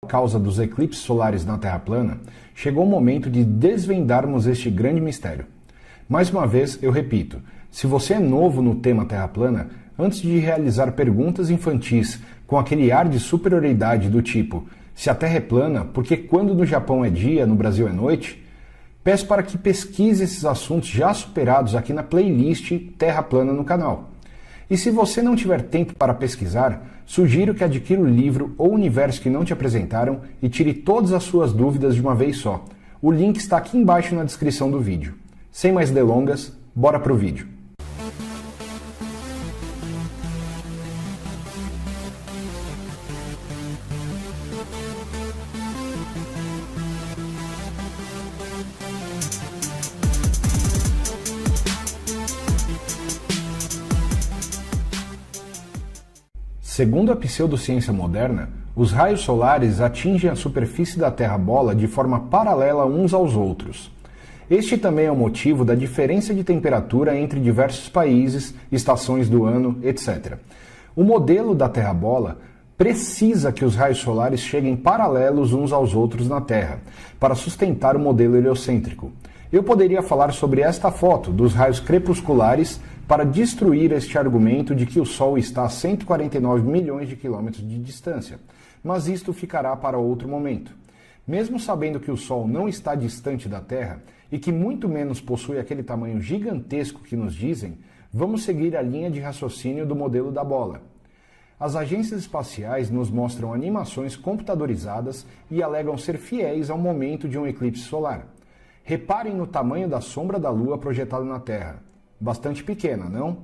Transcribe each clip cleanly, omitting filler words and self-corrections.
causa dos eclipses solares na Terra plana, chegou o momento de desvendarmos este grande mistério. Mais uma vez, eu repito, se você é novo no tema Terra plana, antes de realizar perguntas infantis com aquele ar de superioridade do tipo se a Terra é plana, porque quando no Japão é dia, no Brasil é noite, peço para que pesquise esses assuntos já superados aqui na playlist Terra Plana no canal. E se você não tiver tempo para pesquisar, sugiro que adquira o livro O Universo que Não Te Apresentaram e tire todas as suas dúvidas de uma vez só. O link está aqui embaixo na descrição do vídeo. Sem mais delongas, bora pro vídeo. Segundo a pseudociência moderna, os raios solares atingem a superfície da Terra-bola de forma paralela uns aos outros. Este também é o motivo da diferença de temperatura entre diversos países, estações do ano, etc. O modelo da Terra-bola precisa que os raios solares cheguem paralelos uns aos outros na Terra, para sustentar o modelo heliocêntrico. Eu poderia falar sobre esta foto dos raios crepusculares para destruir este argumento de que o Sol está a 149 milhões de quilômetros de distância, mas isto ficará para outro momento. Mesmo sabendo que o Sol não está distante da Terra e que muito menos possui aquele tamanho gigantesco que nos dizem, vamos seguir a linha de raciocínio do modelo da bola. As agências espaciais nos mostram animações computadorizadas e alegam ser fiéis ao momento de um eclipse solar. Reparem no tamanho da sombra da Lua projetada na Terra. Bastante pequena, não?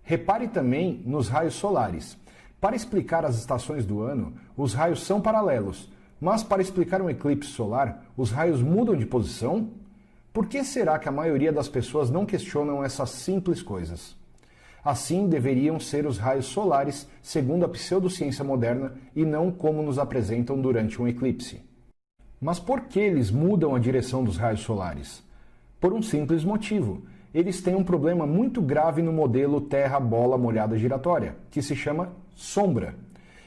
Repare também nos raios solares. Para explicar as estações do ano, os raios são paralelos, mas para explicar um eclipse solar, os raios mudam de posição? Por que será que a maioria das pessoas não questionam essas simples coisas? Assim deveriam ser os raios solares, segundo a pseudociência moderna, e não como nos apresentam durante um eclipse. Mas por que eles mudam a direção dos raios solares? Por um simples motivo. Eles têm um problema muito grave no modelo Terra-bola molhada giratória, que se chama sombra.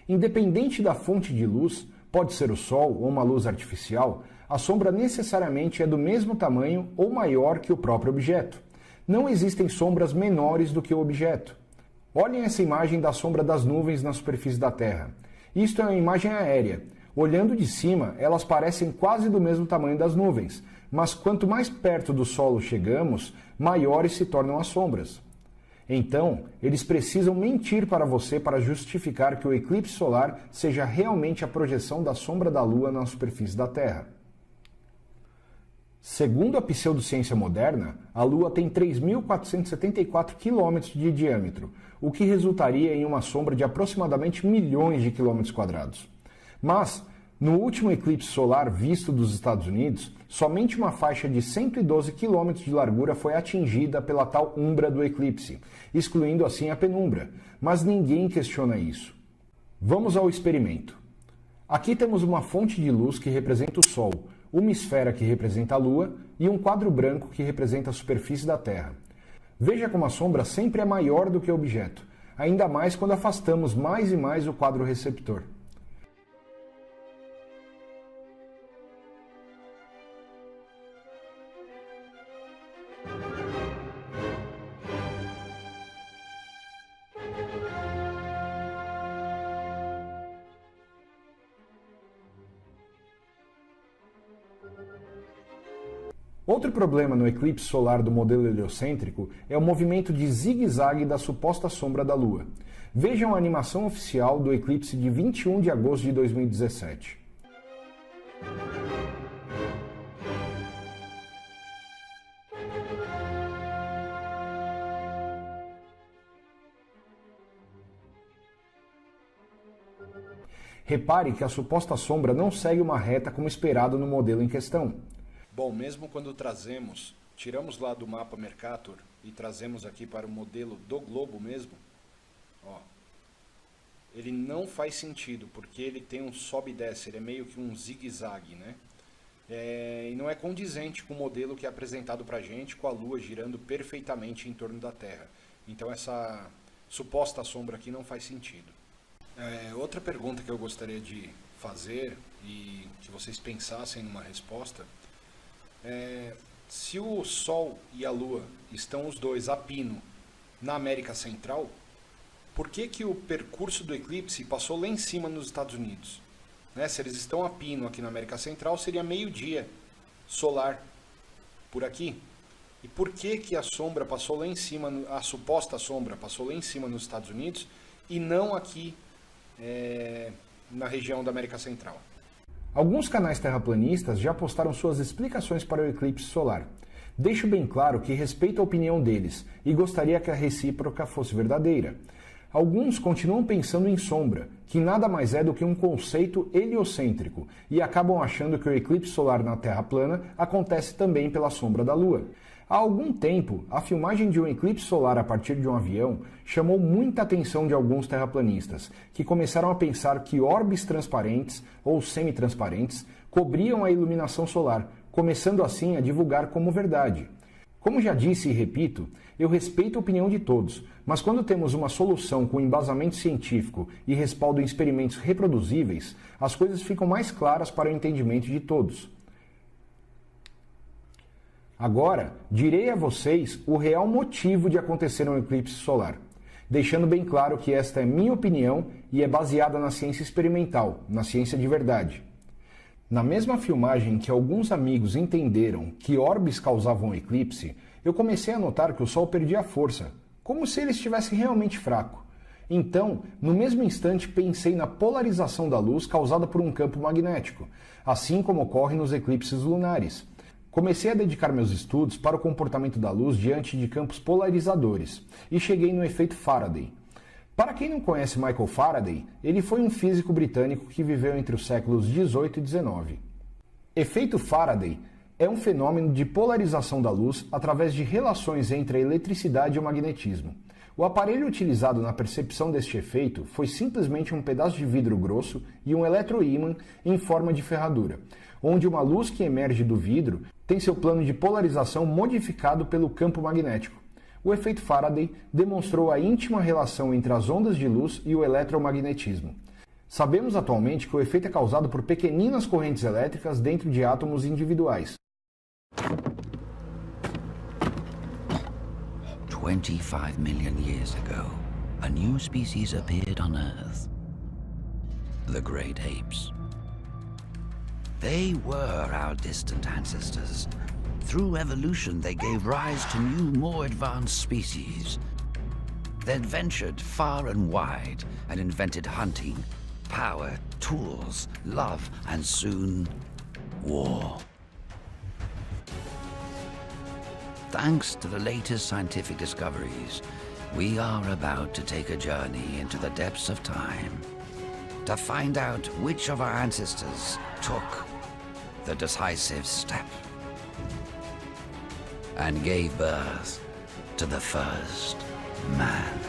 Independente da fonte de luz, pode ser o Sol ou uma luz artificial, a sombra necessariamente é do mesmo tamanho ou maior que o próprio objeto. Não existem sombras menores do que o objeto. Olhem essa imagem da sombra das nuvens na superfície da Terra. Isto é uma imagem aérea. Olhando de cima, elas parecem quase do mesmo tamanho das nuvens, mas quanto mais perto do solo chegamos, maiores se tornam as sombras. Então, eles precisam mentir para você para justificar que o eclipse solar seja realmente a projeção da sombra da Lua na superfície da Terra. Segundo a pseudociência moderna, a Lua tem 3.474 quilômetros de diâmetro, o que resultaria em uma sombra de aproximadamente milhões de quilômetros quadrados. Mas, no último eclipse solar visto dos Estados Unidos, somente uma faixa de 112 km de largura foi atingida pela tal umbra do eclipse, excluindo assim a penumbra, mas ninguém questiona isso. Vamos ao experimento. Aqui temos uma fonte de luz que representa o Sol, uma esfera que representa a Lua e um quadro branco que representa a superfície da Terra. Veja como a sombra sempre é maior do que o objeto, ainda mais quando afastamos mais e mais o quadro receptor. Outro problema no eclipse solar do modelo heliocêntrico é o movimento de zigue-zague da suposta sombra da Lua. Vejam a animação oficial do eclipse de 21 de agosto de 2017. Repare que a suposta sombra não segue uma reta como esperado no modelo em questão. Bom, mesmo quando tiramos lá do mapa Mercator e trazemos aqui para o modelo do globo mesmo, ó, ele não faz sentido, porque ele tem um sobe e desce, ele é meio que um zigue-zague, né? E não é condizente com o modelo que é apresentado para a gente, com a Lua girando perfeitamente em torno da Terra. Então essa suposta sombra aqui não faz sentido. Outra pergunta que eu gostaria de fazer e que vocês pensassem numa resposta se o Sol e a Lua estão os dois a pino na América Central, por que o percurso do eclipse passou lá em cima nos Estados Unidos? Se eles estão a pino aqui na América Central, seria meio-dia solar por aqui. E por que a sombra passou lá em cima, a suposta sombra passou lá em cima nos Estados Unidos e não aqui na região da América Central? Alguns canais terraplanistas já postaram suas explicações para o eclipse solar. Deixo bem claro que respeito a opinião deles e gostaria que a recíproca fosse verdadeira. Alguns continuam pensando em sombra, que nada mais é do que um conceito heliocêntrico, e acabam achando que o eclipse solar na Terra plana acontece também pela sombra da Lua. Há algum tempo, a filmagem de um eclipse solar a partir de um avião chamou muita atenção de alguns terraplanistas, que começaram a pensar que orbes transparentes ou semitransparentes cobriam a iluminação solar, começando assim a divulgar como verdade. Como já disse e repito, eu respeito a opinião de todos, mas quando temos uma solução com embasamento científico e respaldo em experimentos reproduzíveis, as coisas ficam mais claras para o entendimento de todos. Agora, direi a vocês o real motivo de acontecer um eclipse solar, deixando bem claro que esta é minha opinião e é baseada na ciência experimental, na ciência de verdade. Na mesma filmagem que alguns amigos entenderam que orbes causavam eclipse, eu comecei a notar que o Sol perdia força, como se ele estivesse realmente fraco. Então, no mesmo instante, pensei na polarização da luz causada por um campo magnético, assim como ocorre nos eclipses lunares. Comecei a dedicar meus estudos para o comportamento da luz diante de campos polarizadores, e cheguei no efeito Faraday. Para quem não conhece Michael Faraday, ele foi um físico britânico que viveu entre os séculos 18 e 19. Efeito Faraday é um fenômeno de polarização da luz através de relações entre a eletricidade e o magnetismo. O aparelho utilizado na percepção deste efeito foi simplesmente um pedaço de vidro grosso e um eletroímã em forma de ferradura, onde uma luz que emerge do vidro tem seu plano de polarização modificado pelo campo magnético. O efeito Faraday demonstrou a íntima relação entre as ondas de luz e o eletromagnetismo. Sabemos atualmente que o efeito é causado por pequeninas correntes elétricas dentro de átomos individuais. 25 million years ago, a new species appeared on Earth. The great apes. They were our distant ancestors. Through evolution, they gave rise to new, more advanced species. They'd ventured far and wide and invented hunting, power, tools, love, and soon, war. Thanks to the latest scientific discoveries, we are about to take a journey into the depths of time to find out which of our ancestors took the decisive step and gave birth to the first man.